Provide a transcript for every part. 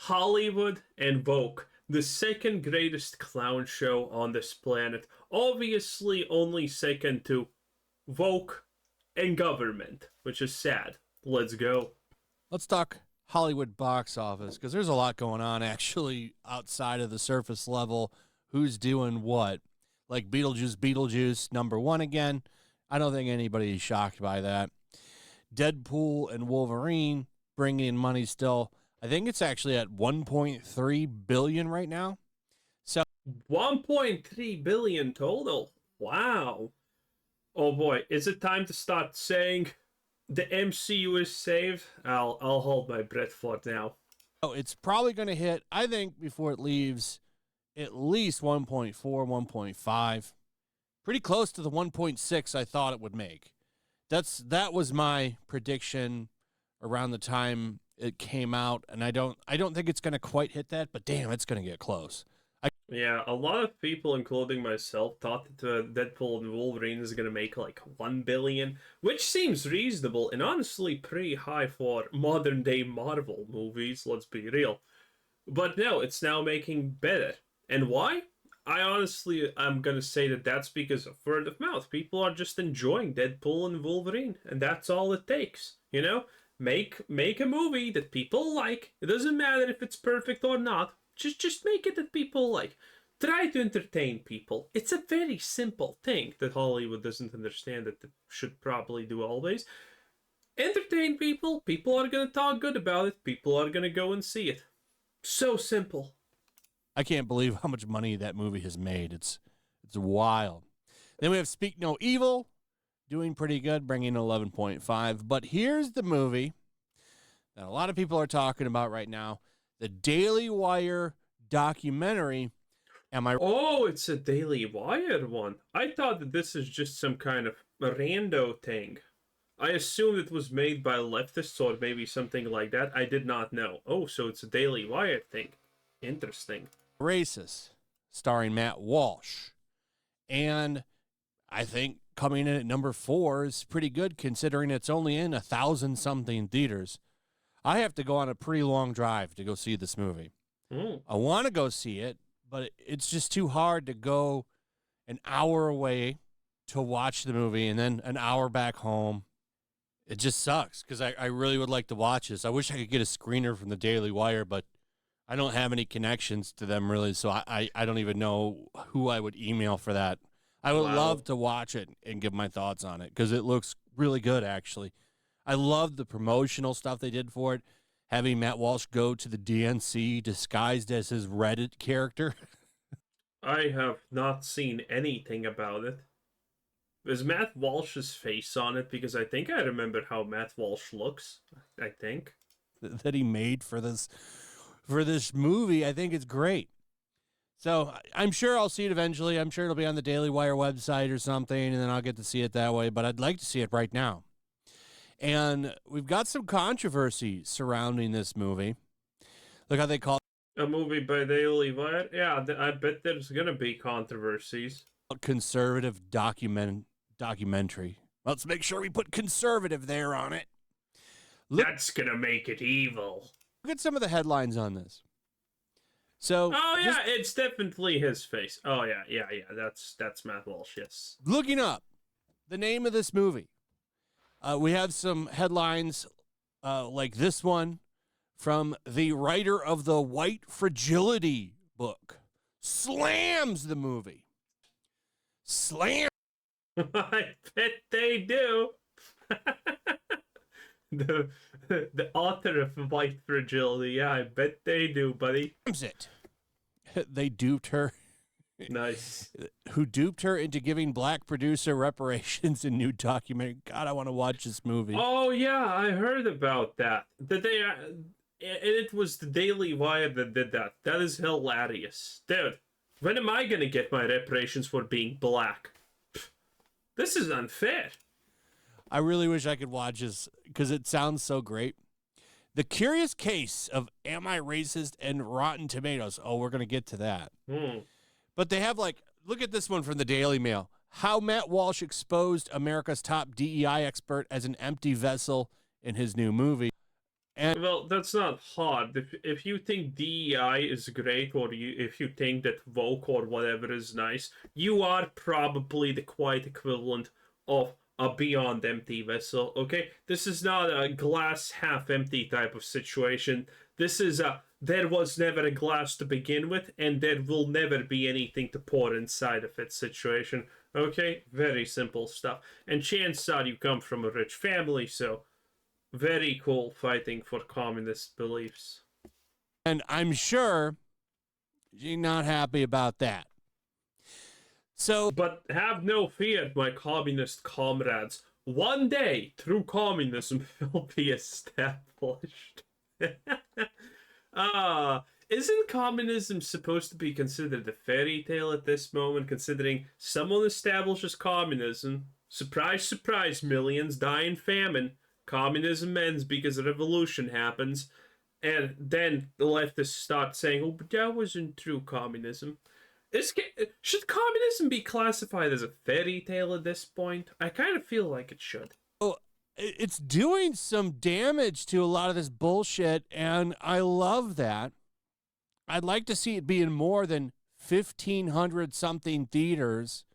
Hollywood and Vogue, the second greatest clown show on this planet. Obviously, only second to Vogue and government, which is sad. Let's go. Let's talk Hollywood box office because there's a lot going on actually outside of the surface level. Who's doing what? Like Beetlejuice, number one again. I don't think anybody's shocked by that. Deadpool and Wolverine bringing in money still. I think it's actually at 1.3 billion right now. So 1.3 billion total. Wow. Oh boy, is it time to start saying the MCU is saved? I'll hold my breath for now. it's probably going to hit, I think, before it leaves, at least 1.4, 1.5. Pretty close to the 1.6 I thought it would make. That was my prediction around the time it came out, and I don't think it's going to quite hit that, but damn, it's going to get close. Yeah, a lot of people, including myself, thought that Deadpool and Wolverine is gonna make like 1 billion, which seems reasonable and honestly pretty high for modern day Marvel movies, let's be real. But no, it's now making better. And why? I'm gonna say that that's because of word of mouth. People are just enjoying Deadpool and Wolverine, and that's all it takes. You know? Make a movie that people like. It doesn't matter if it's perfect or not. Just make it that people like. Try to entertain people. It's a very simple thing that Hollywood doesn't understand that it should probably do always. Entertain people. People are gonna talk good about it. People are gonna go and see it. So simple. I can't believe how much money that movie has made. It's wild. Then we have Speak No Evil, doing pretty good, bringing in 11.5. But here's the movie that a lot of people are talking about right now, the Daily Wire documentary. Oh, it's a Daily Wire one. I thought that this is just some kind of rando thing. I assumed it was made by leftists or maybe something like that. I did not know. Oh, so it's a Daily Wire thing. Interesting. Racist, starring Matt Walsh. And I think coming in at number 4 is pretty good considering it's only in 1,000-something theaters. I have to go on a pretty long drive to go see this movie. I want to go see it, but it's just too hard to go an hour away to watch the movie and then an hour back home. It just sucks because I really would like to watch this. I wish I could get a screener from the Daily Wire, but I don't have any connections to them really, so I don't even know who I would email for that. I would love to watch it and give my thoughts on it because it looks really good, actually. I love the promotional stuff they did for it, having Matt Walsh go to the DNC disguised as his Reddit character. I have not seen anything about it. Is Matt Walsh's face on it? Because I think I remember how Matt Walsh looks. I think. That he made for this movie. I think it's great. So I'm sure I'll see it eventually. I'm sure it'll be on the Daily Wire website or something, and then I'll get to see it that way. But I'd like to see it right now. And we've got some controversy surrounding this movie. Look how they call it. A movie by Daily Wire? Yeah, I bet there's going to be controversies. Conservative documentary. Let's make sure we put conservative there on it. That's going to make it evil. Look at some of the headlines on this. So, it's definitely his face. Oh, yeah. That's Matt Walsh, yes. Looking up the name of this movie. We have some headlines like this one from the writer of the White Fragility book. Slams the movie. Slam. I bet they do. the author of White Fragility, yeah, I bet they do, buddy. It. They duped her. Nice. Who duped her into giving black producer reparations in new documentary. God, I want to watch this movie. Oh, yeah, I heard about that. It was the Daily Wire that did that. That is hilarious. Dude, when am I going to get my reparations for being black? This is unfair. I really wish I could watch this because it sounds so great. The Curious Case of Am I Racist and Rotten Tomatoes. Oh, we're going to get to that. But they have look at this one from the Daily Mail. How Matt Walsh exposed America's top DEI expert as an empty vessel in his new movie. And Well, that's not hard. If you think DEI is great, or if you think that woke or whatever is nice, you are probably the quiet equivalent of a beyond empty vessel. Okay, this is not a glass half empty type of situation. This is a there was never a glass to begin with, and there will never be anything to pour inside of it situation. Okay, very simple stuff. And chances are you come from a rich family, so very cool fighting for communist beliefs. I'm sure you're not happy about that. So, But have no fear, my communist comrades. One day, true communism will be established. Isn't communism supposed to be considered a fairy tale at this moment, considering someone establishes communism, surprise, surprise, millions die in famine, communism ends because a revolution happens, and then the leftists start saying, oh, but that wasn't true communism. Should communism be classified as a fairy tale at this point? I kind of feel like it should. it's doing some damage to a lot of this bullshit, and I love that. I'd like to see it be in more than 1,500 something theaters.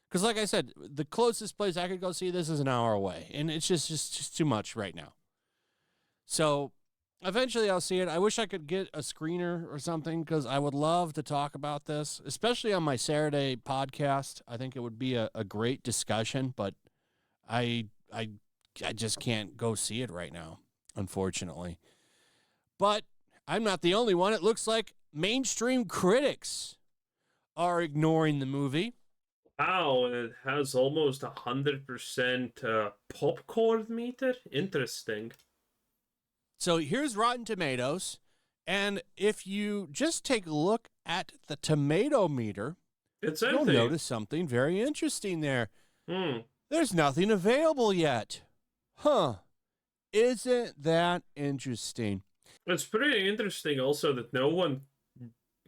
Because, like I said, the closest place I could go see this is an hour away, and it's just too much right now. So eventually I'll see it. I wish I could get a screener or something because I would love to talk about this, especially on my Saturday podcast. I think it would be a great discussion, but I just can't go see it right now, unfortunately. But I'm not the only one. It looks like mainstream critics are ignoring the movie. Wow, it has almost 100% popcorn meter? Interesting. So here's Rotten Tomatoes. And if you just take a look at the tomato meter, It's you'll empty. notice something very interesting there. Hmm. There's nothing available yet. Huh. Isn't that interesting? It's pretty interesting also that no one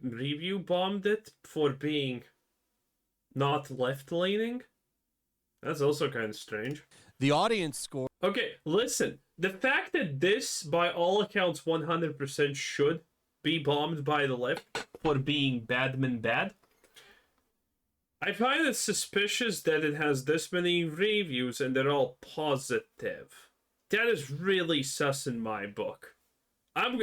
review bombed it for being not left-leaning. That's also kind of strange. The audience score. Okay, listen. The fact that this, by all accounts, 100% should be bombed by the left for being badman bad, I find it suspicious that it has this many reviews and they're all positive. That is really sus in my book. I'm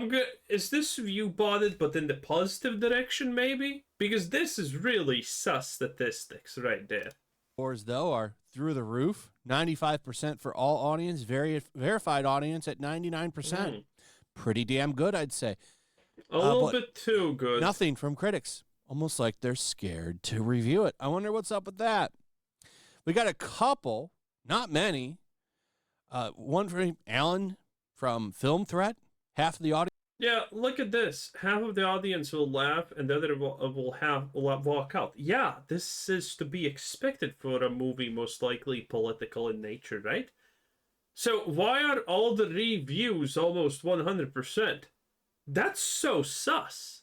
good. Is this review botted, but in the positive direction, maybe? Because this is really sus statistics right there. Scores, though, are through the roof. 95% for all audience, verified audience at 99%. Pretty damn good, I'd say. A little bit too good. Nothing from critics. Almost like they're scared to review it. I wonder what's up with that. We got a couple, not many. One from Alan from Film Threat. Half of the audience. Yeah, look at this. Half of the audience will laugh and the other will walk out. Yeah, this is to be expected for a movie most likely political in nature, right? So why are all the reviews almost 100%? That's so sus.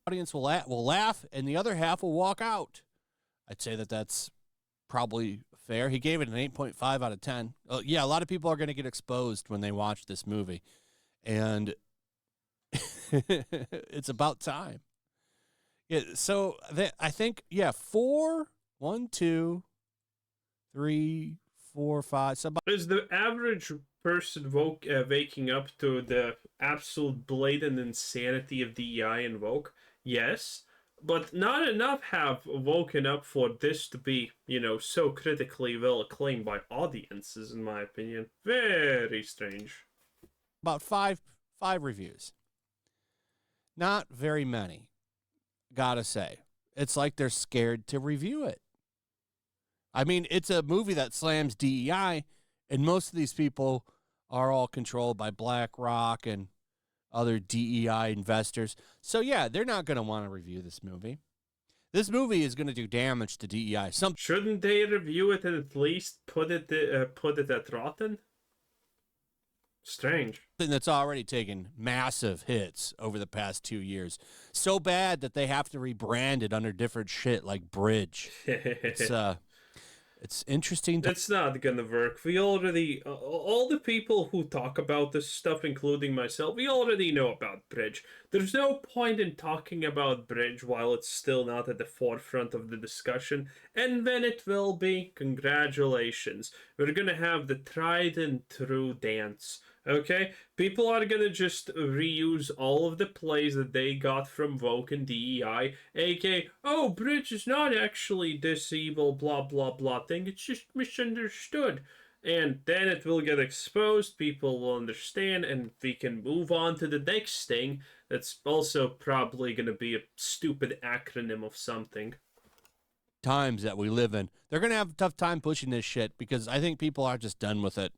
Audience will laugh and the other half will walk out. I'd say that's probably fair. He gave it an 8.5 out of 10. Yeah, a lot of people are going to get exposed when they watch this movie. And it's about time. Yeah, so I think, 4, 1, 2, 3, 4, 5. Is the average person waking up to the absolute blatant insanity of DEI and woke? Yes. But not enough have woken up for this to be, so critically well acclaimed by audiences, in my opinion. Very strange. About five reviews. Not very many, gotta say. It's like they're scared to review it. I mean, it's a movie that slams DEI, and most of these people are all controlled by BlackRock and other DEI investors. So, yeah, they're not going to want to review this movie. This movie is going to do damage to DEI. Shouldn't they review it and at least put it at rotten? Strange. Something that's already taken massive hits over the past 2 years. So bad that they have to rebrand it under different shit like Bridge. It's It's interesting to It's not gonna work. We already, all the people who talk about this stuff, including myself, we already know about Bridge. There's no point in talking about Bridge while it's still not at the forefront of the discussion, and when it will be, congratulations. We're gonna have the tried and true dance. Okay? People are gonna just reuse all of the plays that they got from Woke and DEI, aka, oh, Bridge is not actually this evil blah blah blah thing, it's just misunderstood. And then it will get exposed, people will understand, and we can move on to the next thing that's also probably gonna be a stupid acronym of something. times that we live in. They're going to have a tough time pushing this shit because I think people are just done with it.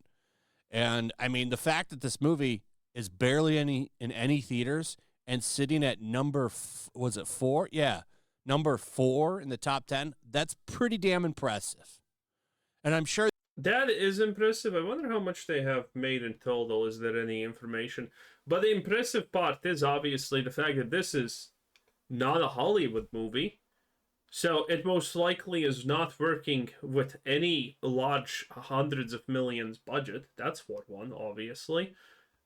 And I mean, the fact that this movie is barely in any theaters and sitting at was it 4? Yeah, number 4 in the top 10. That's pretty damn impressive. And I'm sure That is impressive. I wonder how much they have made in total. Is there any information? But the impressive part is obviously the fact that this is not a Hollywood movie. So it most likely is not working with any large hundreds of millions budget. That's for one, obviously.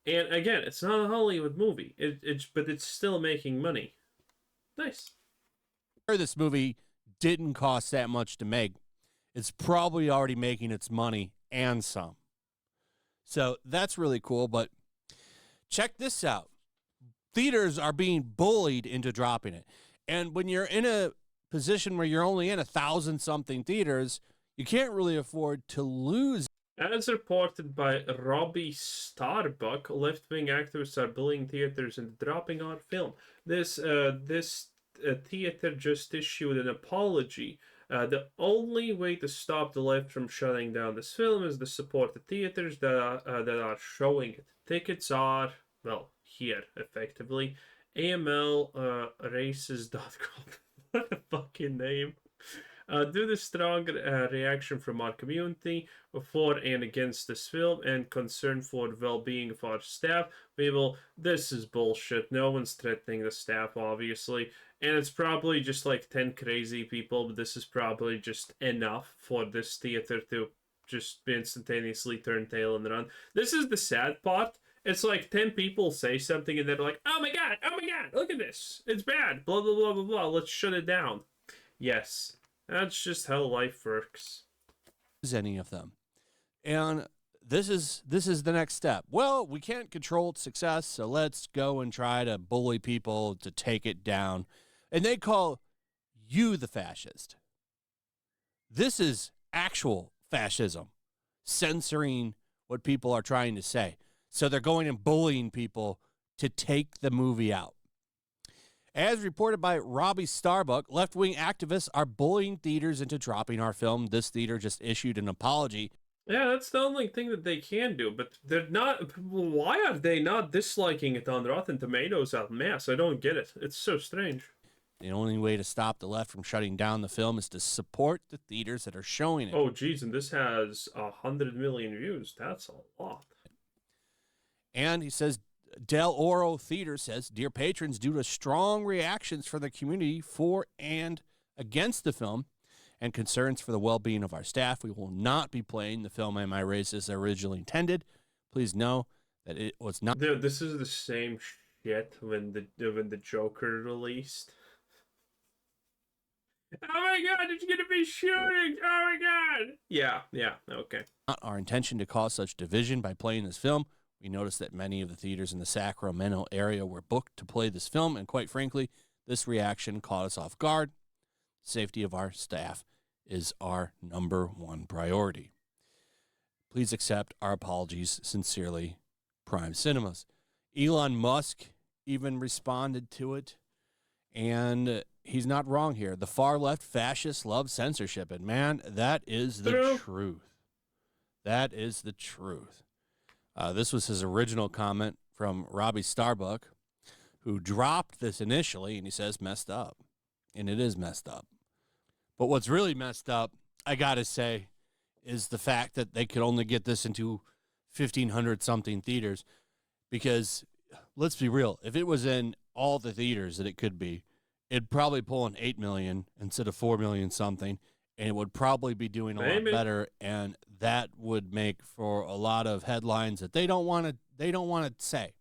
And again, it's not a Hollywood movie. But it's still making money. Nice. this movie didn't cost that much to make. It's probably already making its money and some. So that's really cool. But check this out. Theaters are being bullied into dropping it. And when you're in a position where you're only in 1,000-something theaters, you can't really afford to lose. As reported by Robbie Starbuck, left-wing activists are bullying theaters into dropping our film. This theater just issued an apology. The only way to stop the left from shutting down this film is to support the theaters that are showing it. Tickets are, well, here, effectively. AMLraces.com. What a fucking name. Due to strong reaction from our community for and against this film and concern for the well-being of our staff, this is bullshit. No one's threatening the staff, obviously, and it's probably just like 10 crazy people, but this is probably just enough for this theater to just instantaneously turn tail and run. This is the sad part. It's like 10 people say something and they're like, oh my god, look at this. It's bad, blah, blah, blah, blah, blah. Let's shut it down. Yes, that's just how life works. Any of them. And this is the next step. Well, we can't control its success, so let's go and try to bully people to take it down. And they call you the fascist. This is actual fascism, censoring what people are trying to say. So they're going and bullying people to take the movie out. As reported by Robbie Starbuck, left-wing activists are bullying theaters into dropping our film. This theater just issued an apology. Yeah, that's the only thing that they can do, but they're not. Why are they not disliking it on Rotten Tomatoes en masse? I don't get it. It's so strange. The only way to stop the left from shutting down the film is to support the theaters that are showing it. Oh, geez, and this has 100 million views. That's a lot. And he says, Del Oro Theater says, dear patrons, due to strong reactions from the community for and against the film and concerns for the well-being of our staff, we will not be playing the film Am I Racist as originally intended. Please know that it was not. Dude, this is the same shit when the Joker released. Oh my god, it's gonna be shooting! Oh my god! Yeah, okay. Not our intention to cause such division by playing this film. We noticed that many of the theaters in the Sacramento area were booked to play this film, and quite frankly, this reaction caught us off guard. Safety of our staff is our number one priority. Please accept our apologies. Sincerely, Prime Cinemas. Elon Musk even responded to it, and he's not wrong here. The far left fascists love censorship, and man, that is the truth. That is the truth. This was his original comment from Robbie Starbuck, who dropped this initially, and he says messed up. And it is messed up. But what's really messed up, I got to say, is the fact that they could only get this into 1,500-something theaters. Because, let's be real, if it was in all the theaters that it could be, it'd probably pull in 8 million instead of 4 million something. and it would probably be doing a lot Maybe. better, and that would make for a lot of headlines that they don't want to say.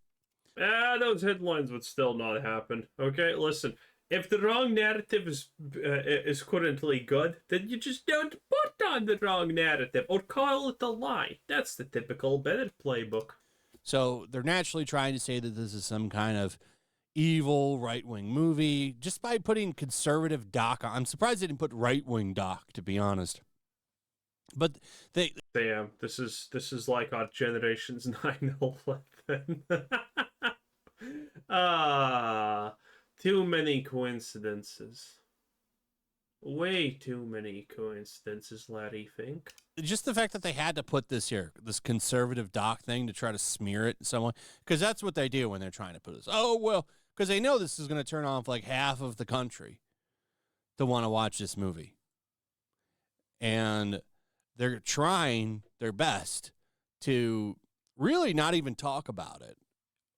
Those headlines would still not happen. Okay, listen. If the wrong narrative is currently good, then you just don't put on the wrong narrative or call it a lie. That's the typical Bennett playbook. So they're naturally trying to say that this is some kind of evil right-wing movie just by putting conservative doc on. I'm surprised they didn't put right-wing doc, to be honest. But they Damn, this is like our generation's 9/11. Ah, too many coincidences. Way too many coincidences, Larry Fink. just the fact that they had to put this conservative doc thing to try to smear it someone, because that's what they do when they're trying to put this. Oh, well, because they know this is going to turn off like half of the country to want to watch this movie. And they're trying their best to really not even talk about it.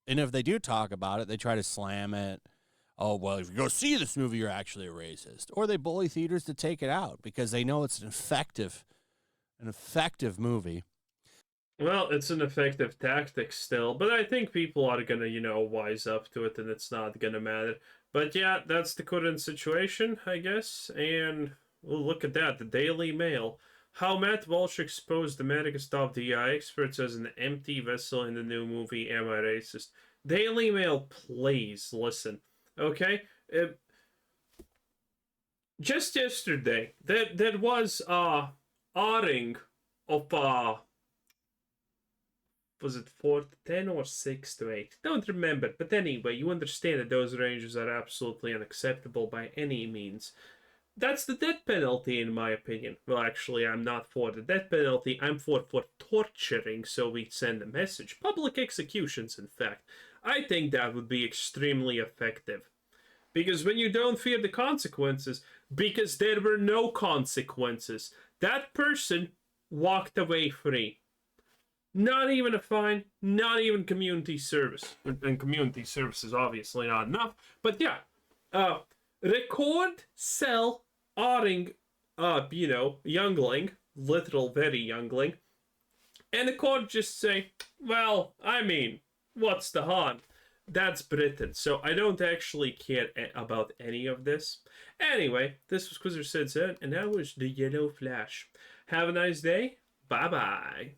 And if they do talk about it, they try to slam it. Oh, well, if you go see this movie, you're actually a racist. Or they bully theaters to take it out because they know it's an effective movie. Well, it's an effective tactic still, but I think people are gonna, wise up to it and it's not gonna matter. But yeah, that's the current situation, I guess. And well, look at that, the Daily Mail. How Matt Walsh exposed America's top DI experts as an empty vessel in the new movie Am I Racist? Daily Mail, please listen. Okay? Just yesterday, there was airing of was it 4 to 10 or 6 to 8? Don't remember, but anyway, you understand that those ranges are absolutely unacceptable by any means. That's the death penalty, in my opinion. Well, actually, I'm not for the death penalty. I'm for torturing, so we send a message. Public executions, in fact. I think that would be extremely effective. Because when you don't fear the consequences, because there were no consequences, that person walked away free. Not even a fine, not even community service. And community service is obviously not enough. But yeah, record, sell, outing, youngling, literal very youngling, and the court just say, well, I mean, what's the harm? That's Britain, so I don't actually care about any of this. Anyway, this was Quizzer Said, and that was the Yellow Flash. Have a nice day. Bye-bye.